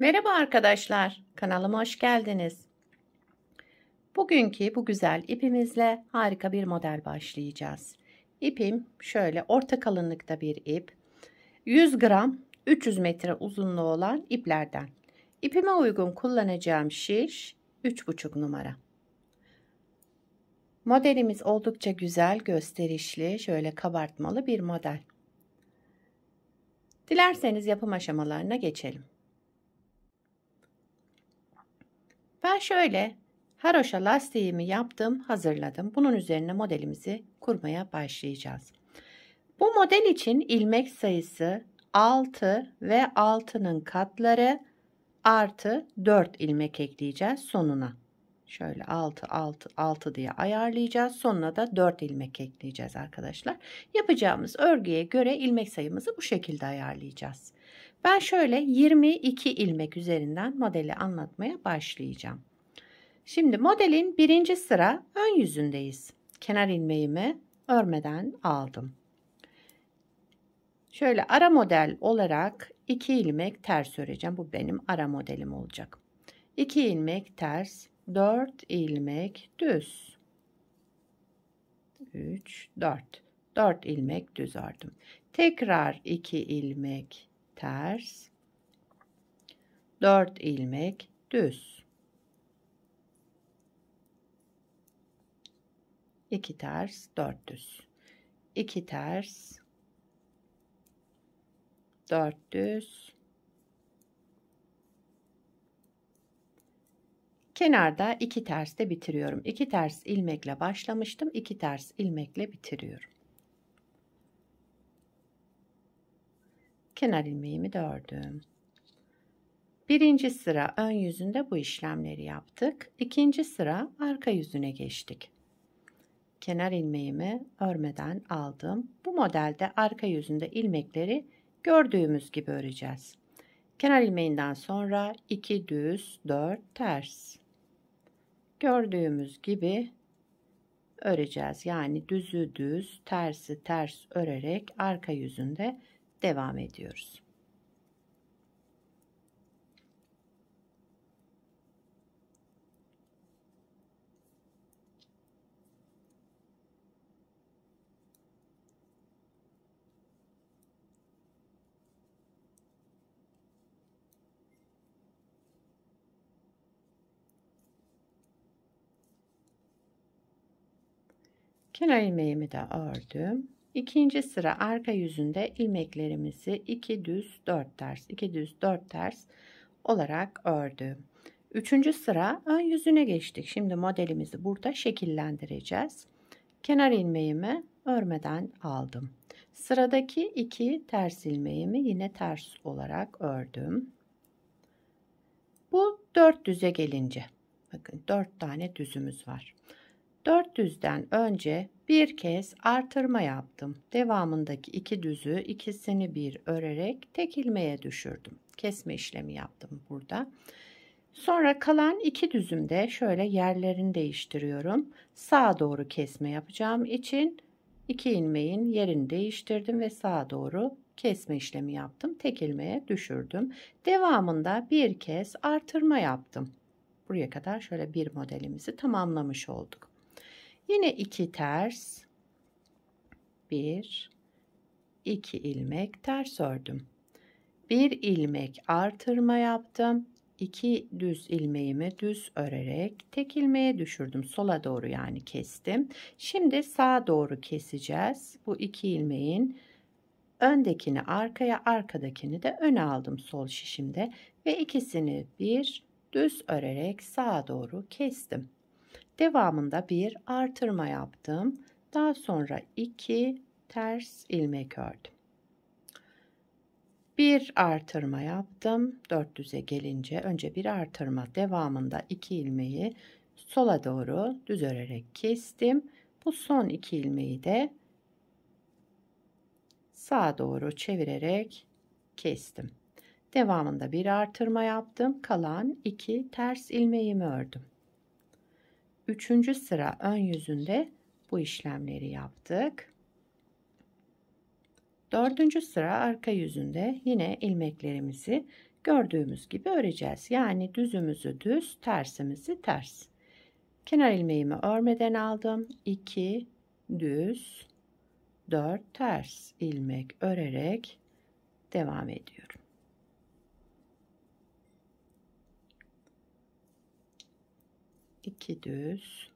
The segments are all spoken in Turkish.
Merhaba arkadaşlar, kanalıma hoş geldiniz. Bugünkü bu güzel ipimizle harika bir model başlayacağız. İpim şöyle orta kalınlıkta bir ip. 100 gram 300 metre uzunluğu olan iplerden. İpime uygun kullanacağım şiş 3,5 numara. Modelimiz oldukça güzel, gösterişli, şöyle kabartmalı bir model. Dilerseniz yapım aşamalarına geçelim. Ben şöyle haroşa lastiğimi yaptım, hazırladım. Bunun üzerine modelimizi kurmaya başlayacağız. Bu model için ilmek sayısı 6 ve 6'nın katları artı 4 ilmek ekleyeceğiz sonuna. Şöyle 6 6 6 diye ayarlayacağız. Sonuna da 4 ilmek ekleyeceğiz arkadaşlar. Yapacağımız örgüye göre ilmek sayımızı bu şekilde ayarlayacağız. Ben şöyle 22 ilmek üzerinden modeli anlatmaya başlayacağım. Şimdi modelin birinci sıra ön yüzündeyiz. Kenar ilmeğimi örmeden aldım. Şöyle ara model olarak 2 ilmek ters öreceğim. Bu benim ara modelim olacak. 2 ilmek ters, 4 ilmek düz. 3, 4. 4 ilmek düz ördüm. Tekrar 2 ilmek ters, 4 ilmek düz. 2 ters, 4 düz. 2 ters, 4 düz. Kenarda 2 terste bitiriyorum. 2 ters ilmekle başlamıştım. 2 ters ilmekle bitiriyorum. Kenar ilmeğimi de ördüm. Birinci sıra ön yüzünde bu işlemleri yaptık. İkinci sıra arka yüzüne geçtik. Kenar ilmeğimi örmeden aldım. Bu modelde arka yüzünde ilmekleri gördüğümüz gibi öreceğiz. Kenar ilmeğinden sonra 2 düz, 4 ters. Gördüğümüz gibi öreceğiz. Yani düzü düz, tersi ters örerek arka yüzünde devam ediyoruz. Kenar ilmeğimi de ördüm. İkinci sıra arka yüzünde ilmeklerimizi 2 düz 4 ters 2 düz 4 ters olarak ördüm. Üçüncü sıra ön yüzüne geçtik. Şimdi modelimizi burada şekillendireceğiz. Kenar ilmeğimi örmeden aldım. Sıradaki 2 ters ilmeğimi yine ters olarak ördüm. Bu 4 düze gelince bakın 4 tane düzümüz var. 4 düzden önce bir kez artırma yaptım. Devamındaki 2 düzü ikisini bir örerek tek ilmeğe düşürdüm. Kesme işlemi yaptım burada. Sonra kalan 2 düzümde şöyle yerlerini değiştiriyorum. Sağa doğru kesme yapacağım için 2 ilmeğin yerini değiştirdim ve sağa doğru kesme işlemi yaptım. Tek ilmeğe düşürdüm. Devamında bir kez artırma yaptım. Buraya kadar şöyle bir modelimizi tamamlamış olduk. Yine 2 ters, 1, 2 ilmek ters ördüm. 1 ilmek artırma yaptım. 2 düz ilmeğimi düz örerek tek ilmeğe düşürdüm. Sola doğru yani kestim. Şimdi sağa doğru keseceğiz. Bu 2 ilmeğin öndekini arkaya, arkadakini de öne aldım sol şişimde ve ikisini bir düz örerek sağa doğru kestim. Devamında bir artırma yaptım. Daha sonra 2 ters ilmek ördüm. Bir artırma yaptım. 400'e gelince önce bir artırma, devamında 2 ilmeği sola doğru düz örerek kestim. Bu son 2 ilmeği de sağa doğru çevirerek kestim. Devamında bir artırma yaptım. Kalan 2 ters ilmeğimi ördüm. Üçüncü sıra ön yüzünde bu işlemleri yaptık. Dördüncü sıra arka yüzünde yine ilmeklerimizi gördüğümüz gibi öreceğiz. Yani düzümüzü düz, tersimizi ters. Kenar ilmeğimi örmeden aldım. 2 düz, 4 ters ilmek örerek devam ediyorum. 2 düz,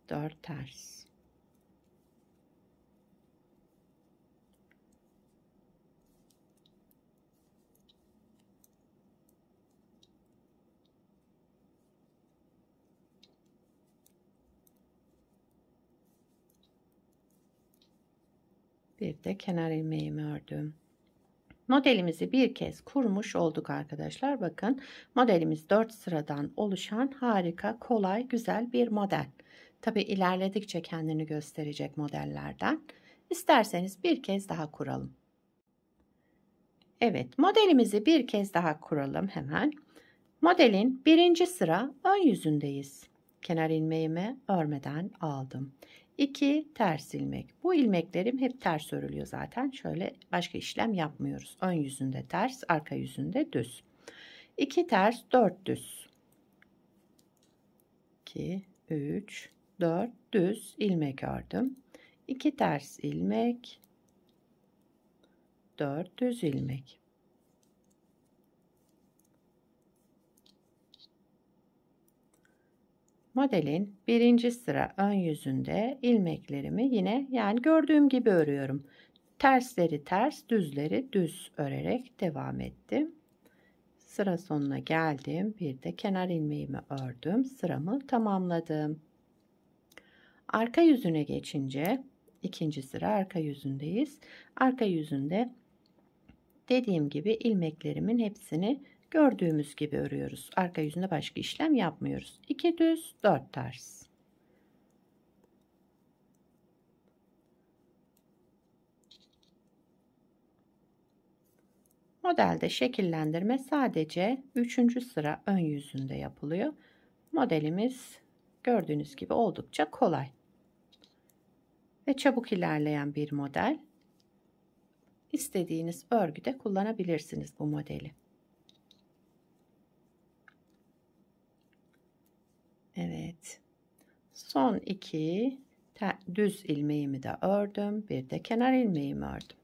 4 ters. Bir de kenar ilmeğimi ördüm. Modelimizi bir kez kurmuş olduk arkadaşlar. Bakın, modelimiz 4 sıradan oluşan harika, kolay, güzel bir model. Tabi ilerledikçe kendini gösterecek modellerden. İsterseniz bir kez daha kuralım. Evet, modelimizi bir kez daha kuralım hemen. Modelin birinci sıra ön yüzündeyiz. Kenar ilmeğimi örmeden aldım. 2 ters ilmek. Bu ilmeklerim hep ters örülüyor zaten. Şöyle başka işlem yapmıyoruz. Ön yüzünde ters, arka yüzünde düz. 2 ters, 4 düz. 2, 3, 4 düz ilmek ördüm. 2 ters ilmek, 4 düz ilmek. Modelin birinci sıra ön yüzünde ilmeklerimi yine yani gördüğüm gibi örüyorum. Tersleri ters, düzleri düz örerek devam ettim. Sıra sonuna geldim. Bir de kenar ilmeğimi ördüm. Sıramı tamamladım. Arka yüzüne geçince ikinci sıra arka yüzündeyiz. Arka yüzünde dediğim gibi ilmeklerimin hepsini gördüğümüz gibi örüyoruz. Arka yüzünde başka işlem yapmıyoruz. 2 düz, 4 ters. Modelde şekillendirme sadece 3. sıra ön yüzünde yapılıyor. Modelimiz gördüğünüz gibi oldukça kolay ve çabuk ilerleyen bir model. İstediğiniz örgüde kullanabilirsiniz bu modeli. Evet. Son 2 düz ilmeğimi de ördüm. Bir de kenar ilmeğimi ördüm.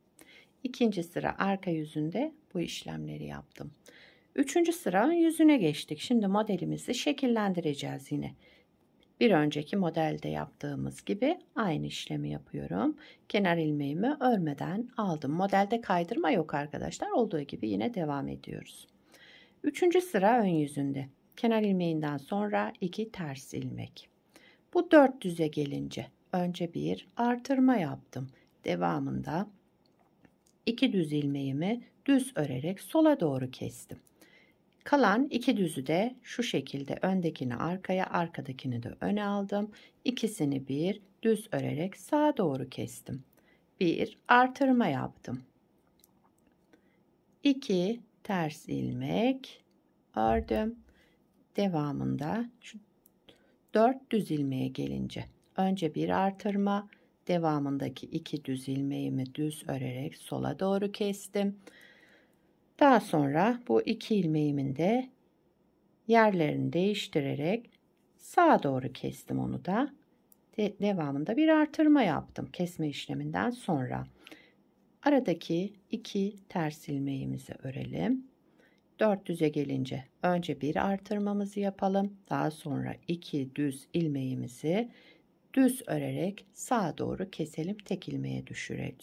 İkinci sıra arka yüzünde bu işlemleri yaptım. Üçüncü sıra ön yüzüne geçtik. Şimdi modelimizi şekillendireceğiz yine. Bir önceki modelde yaptığımız gibi aynı işlemi yapıyorum. Kenar ilmeğimi örmeden aldım. Modelde kaydırma yok arkadaşlar. Olduğu gibi yine devam ediyoruz. Üçüncü sıra ön yüzünde. Kenar ilmeğinden sonra 2 ters ilmek. Bu 4 düze gelince önce bir artırma yaptım. Devamında 2 düz ilmeğimi düz örerek sola doğru kestim. Kalan 2 düzü de şu şekilde öndekini arkaya, arkadakini de öne aldım. İkisini bir düz örerek sağa doğru kestim. Bir artırma yaptım. 2 ters ilmek ördüm. Devamında şu 4 düz ilmeğe gelince önce bir artırma, devamındaki 2 düz ilmeğimi düz örerek sola doğru kestim. Daha sonra bu 2 ilmeğimin de yerlerini değiştirerek sağa doğru kestim onu da. Devamında bir artırma yaptım kesme işleminden sonra. Aradaki 2 ters ilmeğimizi örelim. 400'e gelince önce bir artırmamızı yapalım. Daha sonra 2 düz ilmeğimizi düz örerek sağa doğru keselim. Tek ilmeğe düşürelim.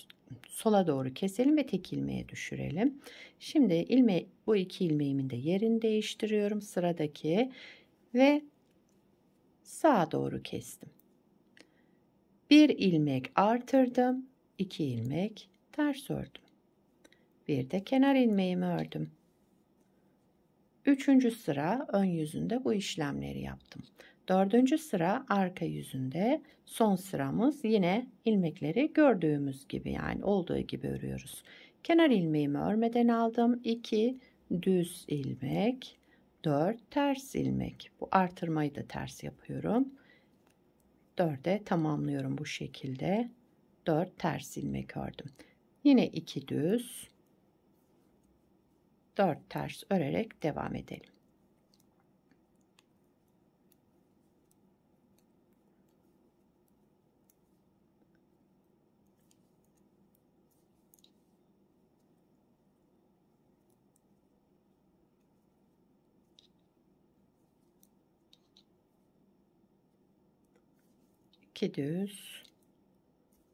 Sola doğru keselim ve tek ilmeğe düşürelim. Şimdi bu 2 ilmeğimin de yerini değiştiriyorum. Sıradaki ve sağa doğru kestim. Bir ilmek artırdım. 2 ilmek ters ördüm. Bir de kenar ilmeğimi ördüm. Üçüncü sıra ön yüzünde bu işlemleri yaptım. Dördüncü sıra arka yüzünde son sıramız yine ilmekleri gördüğümüz gibi yani olduğu gibi örüyoruz. Kenar ilmeğimi örmeden aldım. 2 düz ilmek, 4 ters ilmek. Bu artırmayı da ters yapıyorum. 4'e tamamlıyorum bu şekilde. 4 ters ilmek ördüm. Yine 2 düz, 4 ters örerek devam edelim. İki düz,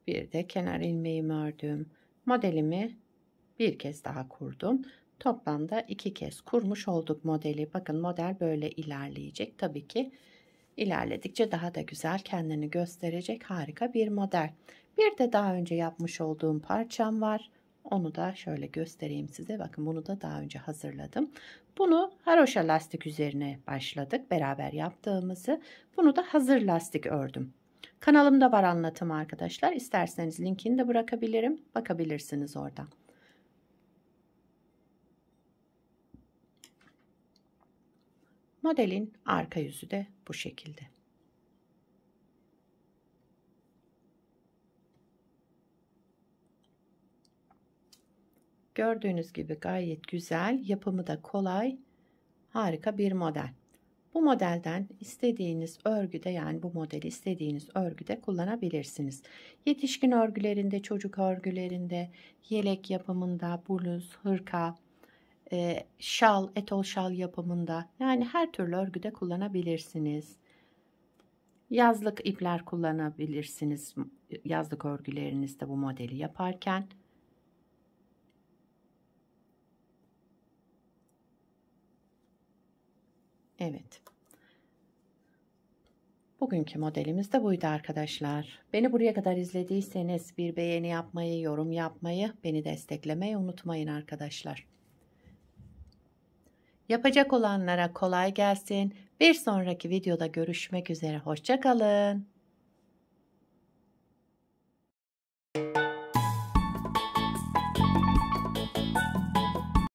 bir de kenar ilmeğimi ördüm. Modelimi bir kez daha kurdum. Toplamda 2 kez kurmuş olduk modeli. Bakın model böyle ilerleyecek. Tabii ki ilerledikçe daha da güzel kendini gösterecek harika bir model. Bir de daha önce yapmış olduğum parçam var. Onu da şöyle göstereyim size. Bakın bunu da daha önce hazırladım. Bunu haroşa lastik üzerine başladık beraber yaptığımızı. Bunu da hazır lastik ördüm. Kanalımda var anlatım arkadaşlar. İsterseniz linkini de bırakabilirim. Bakabilirsiniz oradan. Modelin arka yüzü de bu şekilde. Gördüğünüz gibi gayet güzel, yapımı da kolay, harika bir model. Bu modelden istediğiniz örgüde, yani bu modeli istediğiniz örgüde kullanabilirsiniz. Yetişkin örgülerinde, çocuk örgülerinde, yelek yapımında, bluz, hırka, şal, etol şal yapımında, yani her türlü örgüde kullanabilirsiniz. Yazlık ipler kullanabilirsiniz yazlık örgülerinizde bu modeli yaparken. Evet. Bugünkü modelimiz de buydu arkadaşlar. Beni buraya kadar izlediyseniz bir beğeni yapmayı, yorum yapmayı, beni desteklemeyi unutmayın arkadaşlar. Yapacak olanlara kolay gelsin. Bir sonraki videoda görüşmek üzere. Hoşça kalın.